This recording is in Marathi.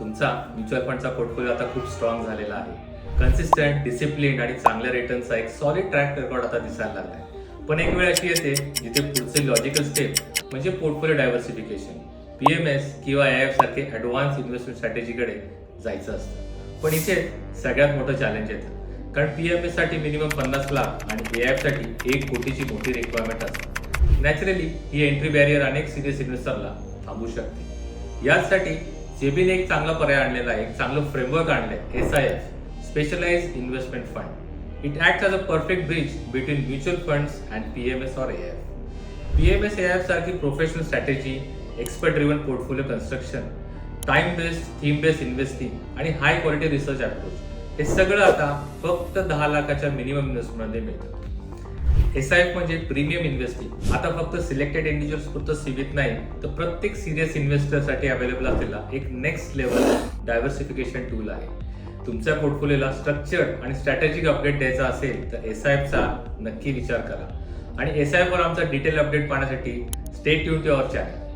तुमचा म्युच्युअल फंडचा पोर्टफोलिओ आता खूप स्ट्रॉंग झालेला आहे. कन्सिस्टंट, डिसिप्लिन आणि चांगल्या रिटर्नचा एक सॉलिड ट्रॅक रेकॉर्ड आता दिसायला लागलाय. पण एक वेळ अशी येते जिथे पुढचे लॉजिकल स्टेप म्हणजे पोर्टफोलिओ डायव्हर्सिफिकेशन, पीएमएस किंवा एआयएफ सारखे ॲडव्हान्स इन्व्हेस्टमेंट स्ट्रॅटेजीकडे जायचं असतं. पण इथे सगळ्यात मोठं चॅलेंज येतं, कारण पीएमएस साठी मिनिमम 50 लाख आणि एआयएफ साठी 1 कोटीची मोठी रिक्वायरमेंट असते. नॅचरली ही एंट्री बॅरियर अनेक सिरियस इन्व्हेस्टरला थांबू शकते. याचसाठी सेबीने एक चांगला पर्याय आणलेला आहे, एक चांगलं फ्रेमवर्क आणलंय, SIF specialised investment fund. It acts as a perfect bridge between mutual funds and PMS or AIF. PMS AIF सारखी professional strategy, expert driven portfolio construction, time based, theme based investing आणि हाय क्वालिटी रिसर्च अप्रोच हे सगळं आता फक्त 10 लाखाच्या मिनिमम इन्व्हेस्टमेंटमध्ये मिळतं. SIF म्हणजे प्रीमियम इन्व्हेस्टिंग आता फक्त सिलेक्टेड इंडिव्हिज्युअल्स पुरतं सीमित नाही, तर प्रत्येक सिरियस इन्व्हेस्टरसाठी अवेलेबल असलेला एक नेक्स्ट लेवल डायव्हर्सिफिकेशन टूल आहे. तुमच्या पोर्टफोलिओला स्ट्रक्चर्ड आणि स्ट्रॅटेजिक अपडेट द्यायचा असेल तर SIFचा नक्की विचार करा. आणि SIF वर आमचा डिटेल अपडेट पाहण्यासाठी stay tune to our channel.